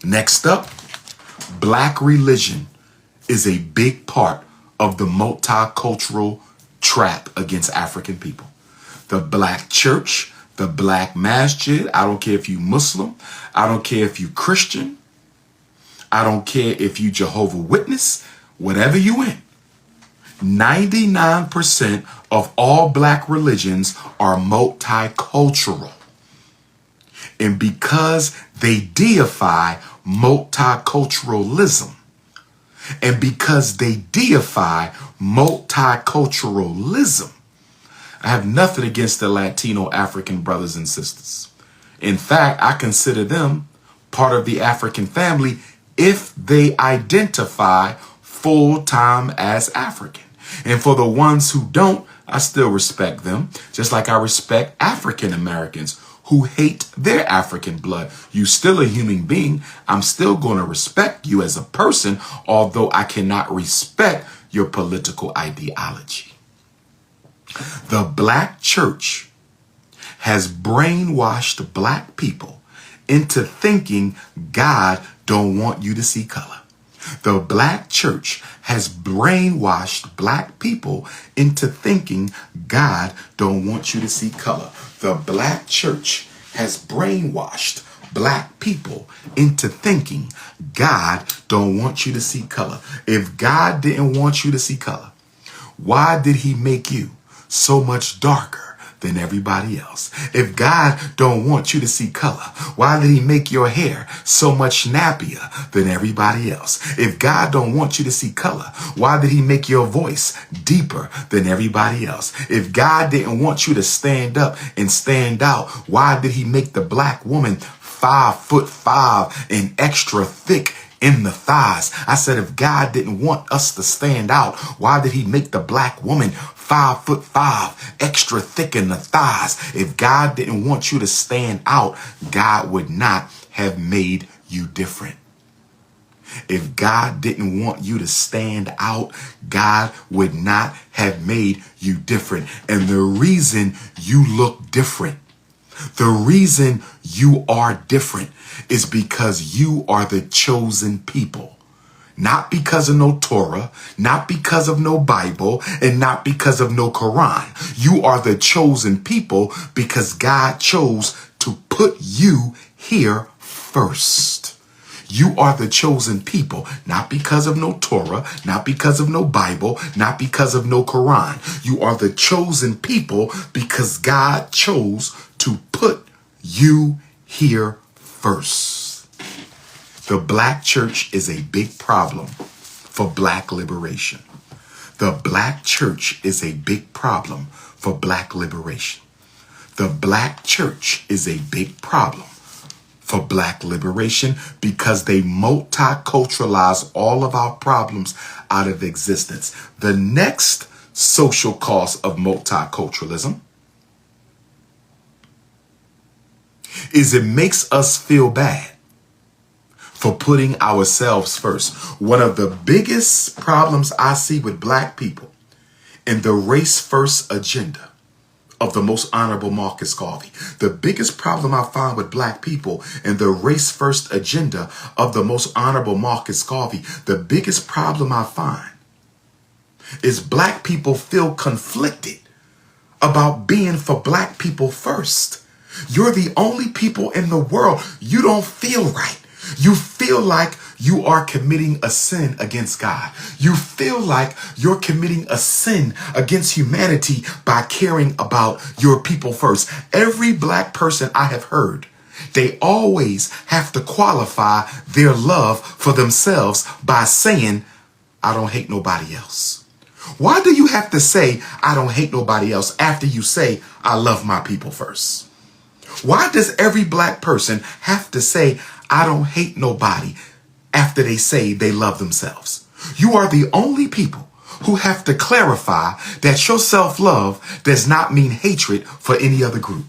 Next up, black religion is a big part of the multicultural trap against African people. The black church, the black masjid, I don't care if you Muslim, I don't care if you Christian, I don't care if you Jehovah Witness, whatever you in. 99% of all black religions are multicultural. And because they deify multiculturalism, and because they deify multiculturalism, I have nothing against the Latino African brothers and sisters. In fact, I consider them part of the African family if they identify full-time as African. And for the ones who don't, I still respect them, just like I respect African Americans who hate their African blood. You still a human being. I'm still going to respect you as a person, although I cannot respect your political ideology. The black church has brainwashed black people into thinking God don't want you to see color. The black church has brainwashed black people into thinking God don't want you to see color. The black church has brainwashed black people into thinking God don't want you to see color. If God didn't want you to see color, why did he make you so much darker than everybody else? If God don't want you to see color, why did he make your hair so much nappier than everybody else? If God don't want you to see color, why did he make your voice deeper than everybody else? If God didn't want you to stand up and stand out, why did he make the black woman 5'5" and extra thick in the thighs? I said, if God didn't want us to stand out, why did he make the black woman 5'5", extra thick in the thighs? If God didn't want you to stand out, God would not have made you different. If God didn't want you to stand out, God would not have made you different. And the reason you look different, the reason you are different is because you are the chosen people. Not because of no Torah, not because of no Bible, and not because of no Quran. You are the chosen people because God chose to put you here first. You are the chosen people, not because of no Torah, not because of no Bible, not because of no Quran. You are the chosen people because God chose to put you here first. The black church is a big problem for black liberation. The black church is a big problem for black liberation. The black church is a big problem for black liberation because they multiculturalize all of our problems out of existence. The next social cost of multiculturalism is it makes us feel bad for putting ourselves first. One of the biggest problems I see with black people in the race first agenda of the most honorable Marcus Garvey, the biggest problem I find with black people in the race first agenda of the most honorable Marcus Garvey, the biggest problem I find is black people feel conflicted about being for black people first. You're the only people in the world. You don't feel right. You feel like you are committing a sin against God. You feel like you're committing a sin against humanity by caring about your people first. Every black person I have heard, they always have to qualify their love for themselves by saying, I don't hate nobody else. Why do you have to say, I don't hate nobody else after you say, I love my people first? Why does every black person have to say, I don't hate nobody after they say they love themselves? You are the only people who have to clarify that your self-love does not mean hatred for any other group.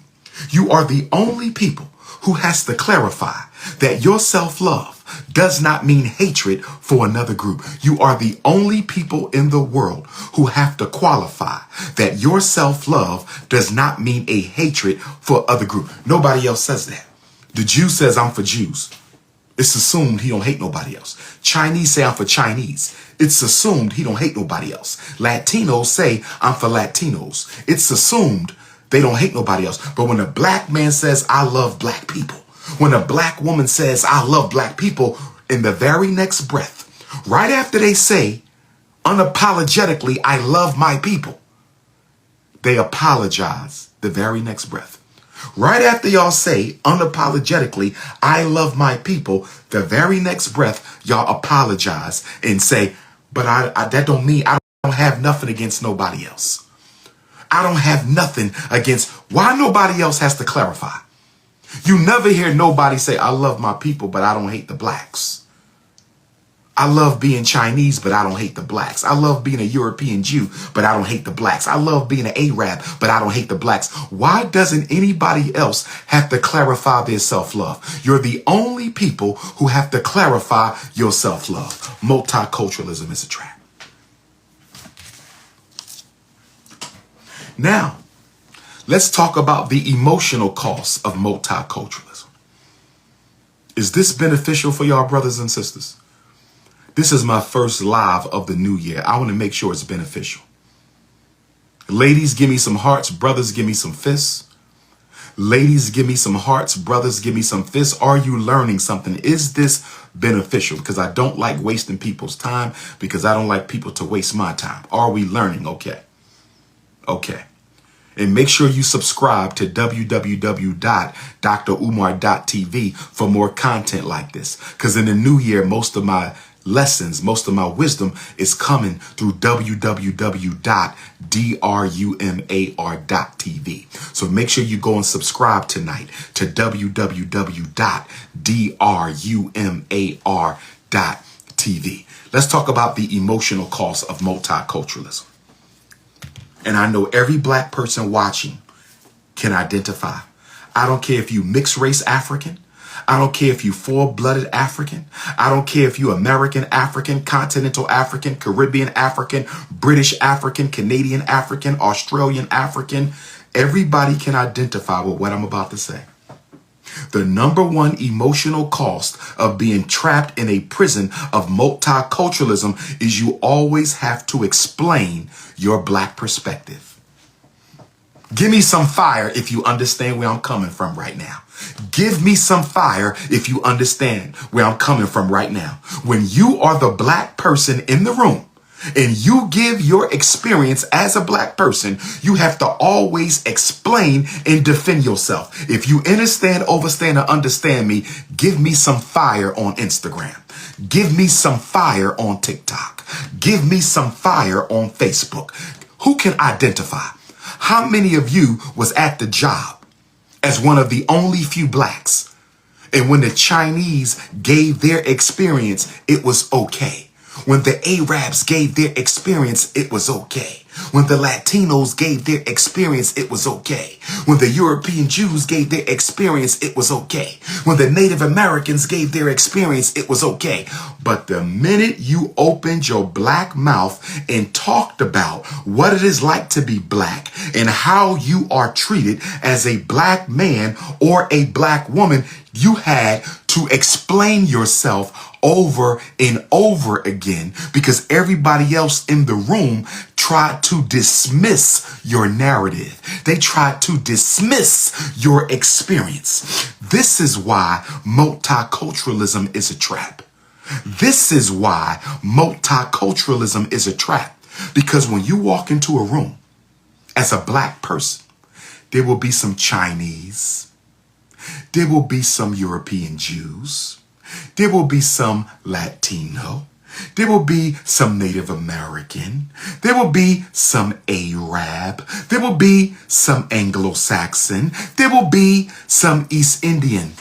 You are the only people who has to clarify that your self-love does not mean hatred for another group. You are the only people in the world who have to qualify that your self-love does not mean a hatred for other group. Nobody else says that. The Jew says, I'm for Jews. It's assumed he don't hate nobody else. Chinese say I'm for Chinese. It's assumed he don't hate nobody else. Latinos say I'm for Latinos. It's assumed they don't hate nobody else. But when a black man says, I love black people, when a black woman says, I love black people, in the very next breath, right after they say, unapologetically, I love my people, they apologize the very next breath. Right after y'all say, unapologetically, I love my people, the very next breath, y'all apologize and say, but I that don't mean I don't have nothing against nobody else. I don't have nothing against, why nobody else has to clarify. You never hear nobody say, I love my people, but I don't hate the blacks. I love being Chinese, but I don't hate the blacks. I love being a European Jew, but I don't hate the blacks. I love being an Arab, but I don't hate the blacks. Why doesn't anybody else have to clarify their self-love? You're the only people who have to clarify your self-love. Multiculturalism is a trap. Now, let's talk about the emotional cost of multiculturalism. Is this beneficial for y'all brothers and sisters? This is my first live of the new year. I want to make sure it's beneficial. Ladies, give me some hearts. Brothers, give me some fists. Ladies, give me some hearts. Brothers, give me some fists. Are you learning something? Is this beneficial? Because I don't like wasting people's time, because I don't like people to waste my time. Are we learning? Okay. Okay. And make sure you subscribe to www.drumar.tv for more content like this. Because in the new year, most of my lessons, most of my wisdom is coming through www.drumar.tv. So make sure you go and subscribe tonight to www.drumar.tv. Let's talk about the emotional cost of multiculturalism. And I know every black person watching can identify. I don't care if you mixed race African. I don't care if you full-blooded African. I don't care if you American African, continental African, Caribbean African, British African, Canadian African, Australian African. Everybody can identify with what I'm about to say. The number one emotional cost of being trapped in a prison of multiculturalism is you always have to explain your black perspective. Give me some fire if you understand where I'm coming from right now. Give me some fire if you understand where I'm coming from right now. When you are the black person in the room and you give your experience as a black person, you have to always explain and defend yourself. If you understand, overstand, or understand me, give me some fire on Instagram. Give me some fire on TikTok. Give me some fire on Facebook. Who can identify? How many of you was at the job as one of the only few blacks, and when the Chinese gave their experience, it was okay? When the Arabs gave their experience, it was okay. When the Latinos gave their experience, it was okay. When the European Jews gave their experience, it was okay. When the Native Americans gave their experience, it was okay. But the minute you opened your black mouth and talked about what it is like to be black and how you are treated as a black man or a black woman, you had to explain yourself over and over again, because everybody else in the room tried to dismiss your narrative. They tried to dismiss your experience. This is why multiculturalism is a trap. This is why multiculturalism is a trap. Because when you walk into a room as a black person, there will be some Chinese. There will be some European Jews. There will be some Latino. There will be some Native American. There will be some Arab. There will be some Anglo-Saxon. There will be some East Indian.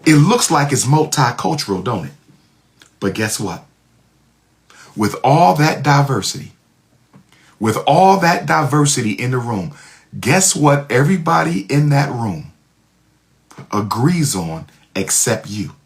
It looks like it's multicultural, don't it? But guess what? With all that diversity in the room, guess what everybody in that room agrees on except you?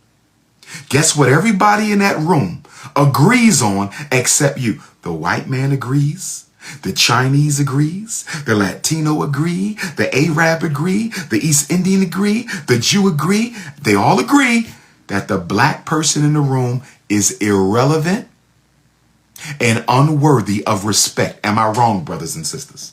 Guess what everybody in that room agrees on except you? The white man agrees. The Chinese agrees. The Latino agree. The Arab agree. The East Indian agree. The Jew agree. They all agree that the black person in the room is irrelevant and unworthy of respect. Am I wrong, brothers and sisters?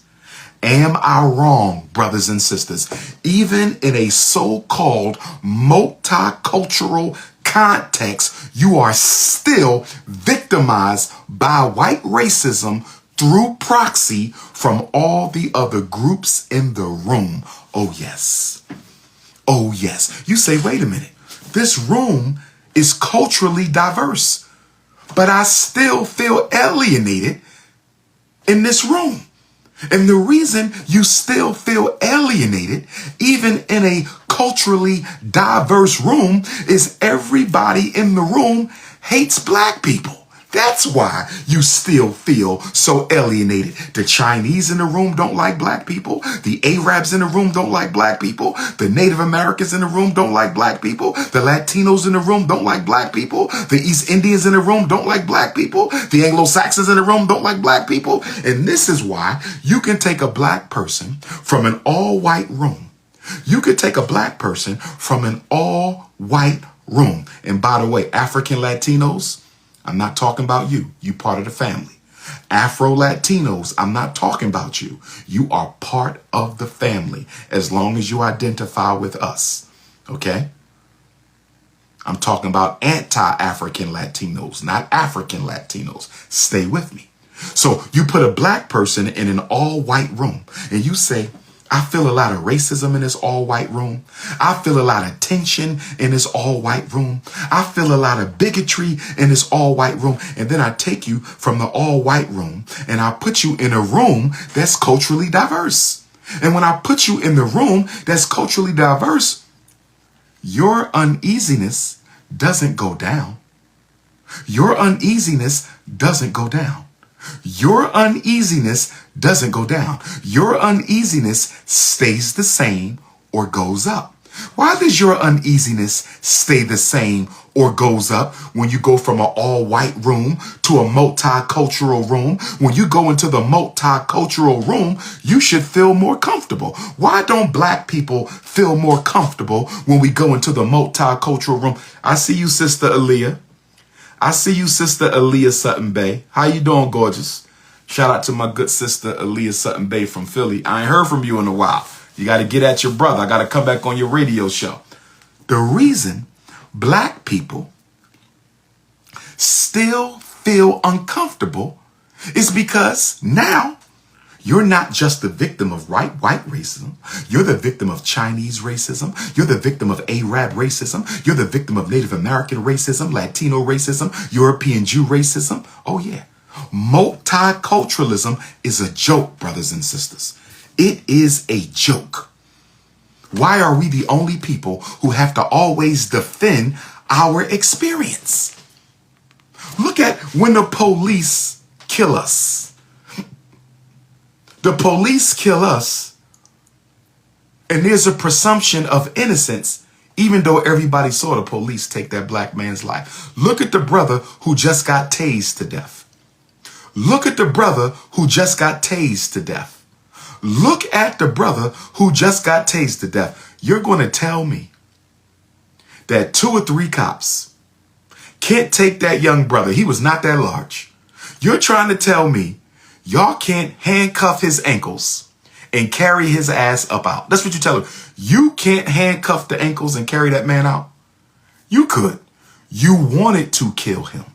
Am I wrong, brothers and sisters? Even in a so-called multicultural context, you are still victimized by white racism through proxy from all the other groups in the room. Oh, yes. Oh, yes. You say, wait a minute. This room is culturally diverse, but I still feel alienated in this room. And the reason you still feel alienated, even in a culturally diverse room, is everybody in the room hates black people. That's why you still feel so alienated. The Chinese in the room don't like black people. The Arabs in the room don't like black people. The Native Americans in the room don't like black people. The Latinos in the room don't like black people. The East Indians in the room don't like black people. The Anglo-Saxons in the room don't like black people. And this is why you can take a black person from an all-white room. You could take a black person from an all-white room. And by the way, African Latinos, I'm not talking about you. You part of the family. Afro-Latinos, I'm not talking about you. You are part of the family as long as you identify with us. Okay? I'm talking about anti-African Latinos, not African Latinos. Stay with me. So you put a black person in an all-white room and you say, I feel a lot of racism in this all-white room. I feel a lot of tension in this all-white room. I feel a lot of bigotry in this all-white room. And then I take you from the all-white room and I put you in a room that's culturally diverse. And when I put you in the room that's culturally diverse, your uneasiness doesn't go down. Your uneasiness doesn't go down. Your uneasiness doesn't go down. Your uneasiness stays the same or goes up. Why does your uneasiness stay the same or goes up when you go from an all-white room to a multicultural room? When you go into the multicultural room, you should feel more comfortable. Why don't black people feel more comfortable when we go into the multicultural room? I see you, Sister Aaliyah. I see you, Sister 𝚂𝚗𝙱𝚂𝚗𝚁𝙸🙱. How you doing, gorgeous? Shout out to my good sister 𝚂𝚗𝚱𝚂𝚗𝚁𝙸🙱 from Philly. I ain't heard from you in a while. You got to get at your brother. I got to come back on your radio show. The reason black people still feel uncomfortable is because now you're not just the victim of white racism. You're the victim of Chinese racism. You're the victim of Arab racism. You're the victim of Native American racism, Latino racism, European Jew racism. Oh, yeah. Multiculturalism is a joke, brothers and sisters. It is a joke. Why are we the only people who have to always defend our experience? Look at when the police kill us. The police kill us, and there's a presumption of innocence, even though everybody saw the police take that black man's life. Look at the brother who just got tased to death. Look at the brother who just got tased to death. Look at the brother who just got tased to death. You're going to tell me that 2 or 3 cops can't take that young brother. He was not that large. You're trying to tell me y'all can't handcuff his ankles and carry his ass up out. That's what you tell him. You can't handcuff the ankles and carry that man out. You could. You wanted to kill him.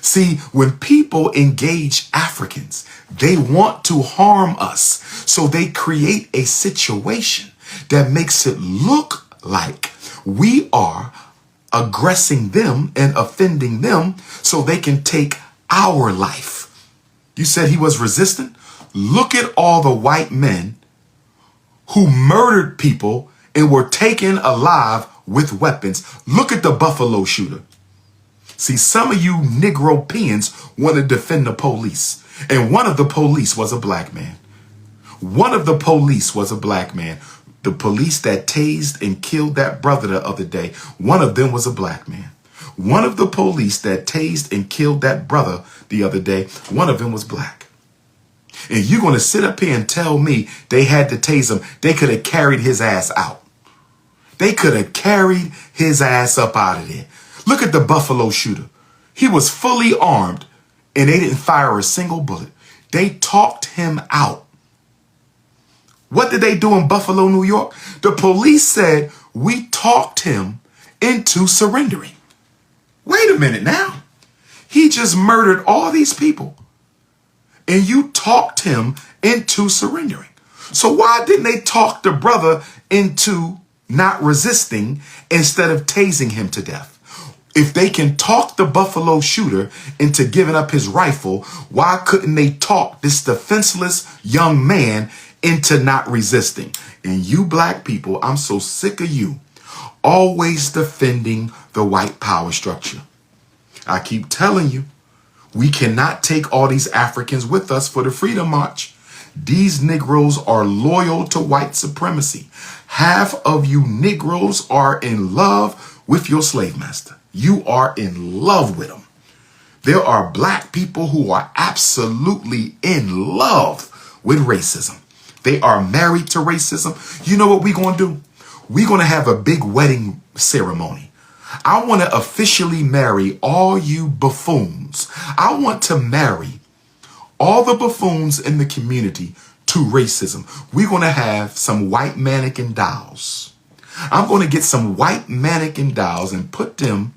See, when people engage Africans, they want to harm us. So they create a situation that makes it look like we are aggressing them and offending them so they can take our life. You said he was resistant? Look at all the white men who murdered people and were taken alive with weapons. Look at the Buffalo shooter. See, some of you Negropeans want to defend the police. And one of the police was a black man. One of the police was a black man. The police that tased and killed that brother the other day, one of them was a black man. One of the police that tased and killed that brother the other day, one of them was black. And you're going to sit up here and tell me they had to tase him. They could have carried his ass out. They could have carried his ass up out of there. Look at the Buffalo shooter. He was fully armed and they didn't fire a single bullet. They talked him out. What did they do in Buffalo, New York? The police said, we talked him into surrendering. Wait a minute now. He just murdered all these people and you talked him into surrendering. So why didn't they talk the brother into not resisting instead of tasing him to death? If they can talk the Buffalo shooter into giving up his rifle, why couldn't they talk this defenseless young man into not resisting? And you black people, I'm so sick of you always defending the white power structure. I keep telling you, we cannot take all these Africans with us for the Freedom March. These Negroes are loyal to white supremacy. Half of you Negroes are in love with your slave master. You are in love with them. There are black people who are absolutely in love with racism. They are married to racism. You know what we're going to do? We're going to have a big wedding ceremony. I want to officially marry all you buffoons. I want to marry all the buffoons in the community to racism. We're going to have some white mannequin dolls. I'm going to get some white mannequin dolls and put them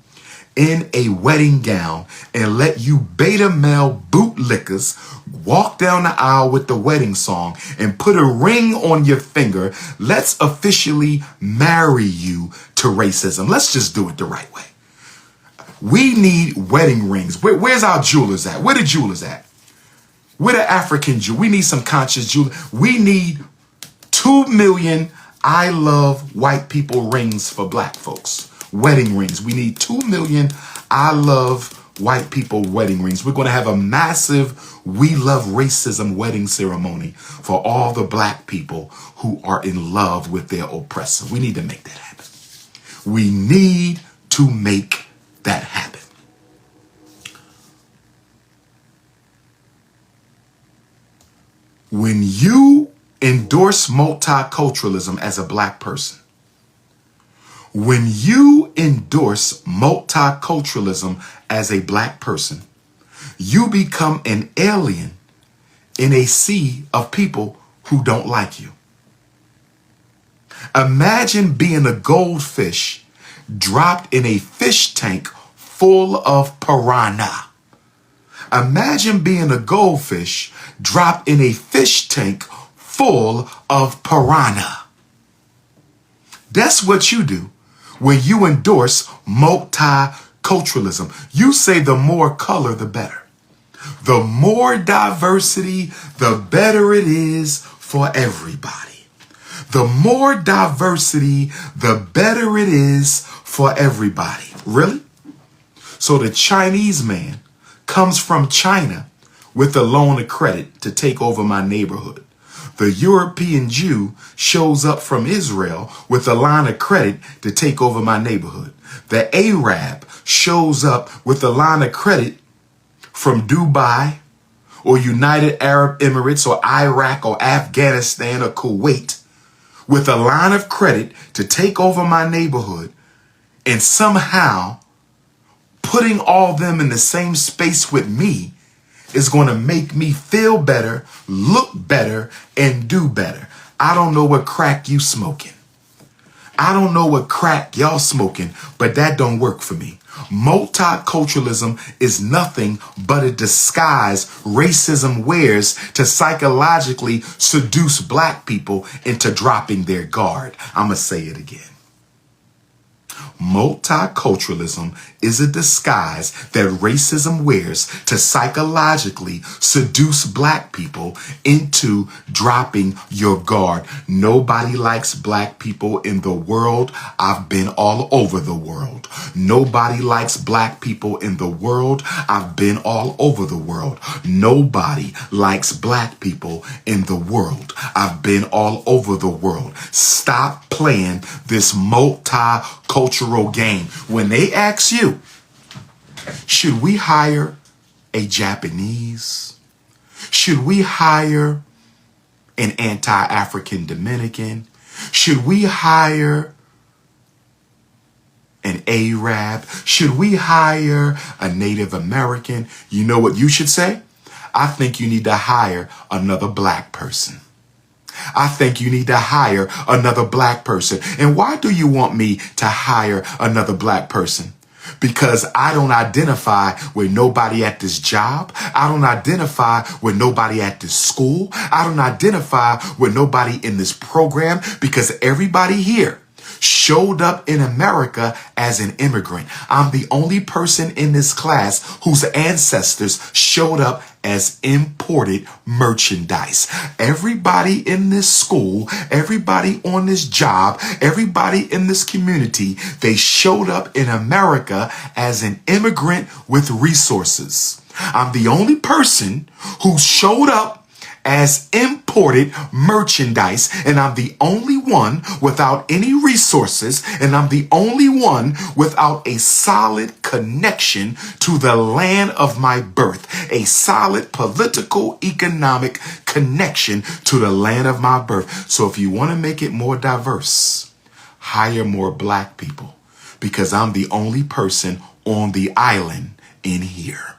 in a wedding gown and let you beta male bootlickers walk down the aisle with the wedding song and put a ring on your finger. Let's officially marry you to racism. Let's just do it the right way. We need wedding rings. Where's our jewelers at? Where the jewelers at? Where the African jewel? We need some conscious jewelry. We need 2 million I love white people rings for black folks. Wedding rings. We need 2 million I love white people wedding rings. We're going to have a massive we love racism wedding ceremony for all the black people who are in love with their oppressor. We need to make that happen. We need to make that happen. When you endorse multiculturalism as a black person, when you endorse multiculturalism as a black person, you become an alien in a sea of people who don't like you. Imagine being a goldfish dropped in a fish tank full of piranha. Imagine being a goldfish dropped in a fish tank full of piranha. That's what you do when you endorse multiculturalism. You say the more color, the better. The more diversity, the better it is for everybody. The more diversity, the better it is for everybody. Really? So the Chinese man comes from China with a loan of credit to take over my neighborhood. The European Jew shows up from Israel with a line of credit to take over my neighborhood. The Arab shows up with a line of credit from Dubai or United Arab Emirates or Iraq or Afghanistan or Kuwait with a line of credit to take over my neighborhood, and somehow putting all them in the same space with me is going to make me feel better, look better, and do better. I don't know what crack you smoking. I don't know what crack y'all smoking, but that don't work for me. Multiculturalism is nothing but a disguise racism wears to psychologically seduce black people into dropping their guard. I'm going to say it again. Multiculturalism is a disguise that racism wears to psychologically seduce black people into dropping your guard. Nobody likes black people in the world. I've been all over the world. Nobody likes black people in the world. I've been all over the world. Nobody likes black people in the world. I've been all over the world. Stop playing this multicultural game. When they ask you, should we hire a Japanese? Should we hire an anti-African Dominican? Should we hire an Arab? Should we hire a Native American? You know what you should say? I think you need to hire another black person. I think you need to hire another black person. And why do you want me to hire another black person? Because I don't identify with nobody at this job. I don't identify with nobody at this school. I don't identify with nobody in this program, because everybody here showed up in America as an immigrant. I'm the only person in this class whose ancestors showed up as imported merchandise. Everybody in this school, everybody on this job, everybody in this community, they showed up in America as an immigrant with resources. I'm the only person who showed up as imported merchandise, and I'm the only one without any resources, and I'm the only one without a solid connection to the land of my birth, a solid political, economic connection to the land of my birth. So if you want to make it more diverse, hire more black people, because I'm the only person on the island in here.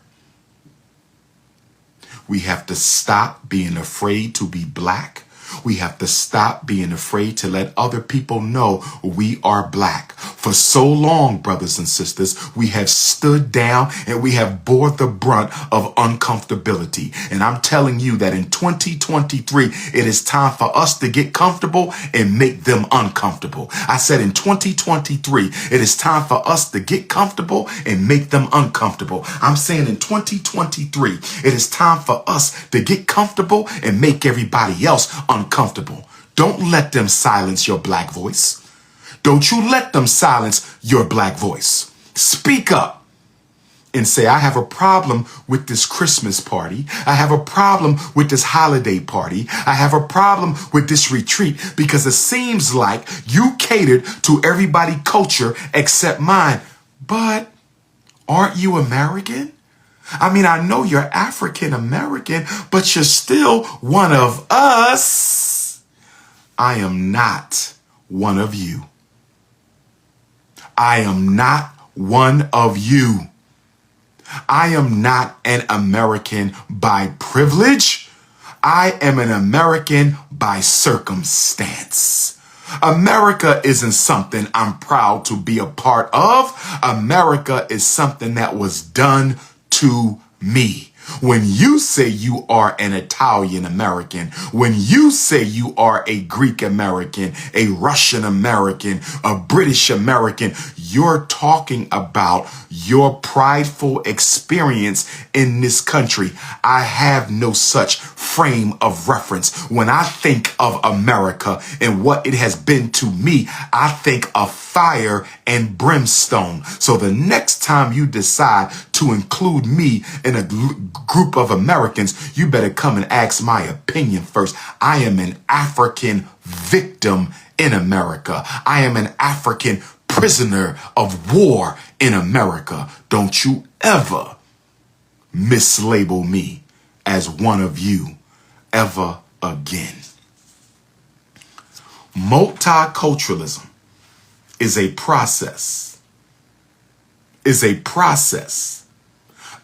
We have to stop being afraid to be black. We have to stop being afraid to let other people know we are black. For so long, brothers and sisters, we have stood down and we have bore the brunt of uncomfortability. And I'm telling you that in 2023, it is time for us to get comfortable and make them uncomfortable. I said in 2023, it is time for us to get comfortable and make them uncomfortable. I'm saying in 2023, it is time for us to get comfortable and make everybody else uncomfortable. Don't let them silence your black voice. Don't you let them silence your black voice. Speak up and say, I have a problem with this Christmas party. I have a problem with this holiday party. I have a problem with this retreat, because it seems like you catered to everybody's culture except mine. But aren't you American? I mean, I know you're African American, but you're still one of us. I am not one of you. I am not one of you. I am not an American by privilege. I am an American by circumstance. America isn't something I'm proud to be a part of. America is something that was done to me. When you say you are an Italian American, when you say you are a Greek American, a Russian American, a British American, you're talking about your prideful experience in this country. I have no such frame of reference. When I think of America and what it has been to me, I think of fire and brimstone. So the next time you decide to include me in a group of Americans, you better come and ask my opinion first. I am an African victim in America. I am an African prisoner of war in America. Don't you ever mislabel me as one of you ever again. Multiculturalism is a process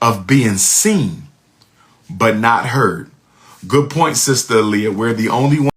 of being seen but not heard. Good point, Sister Aaliyah. We're the only one.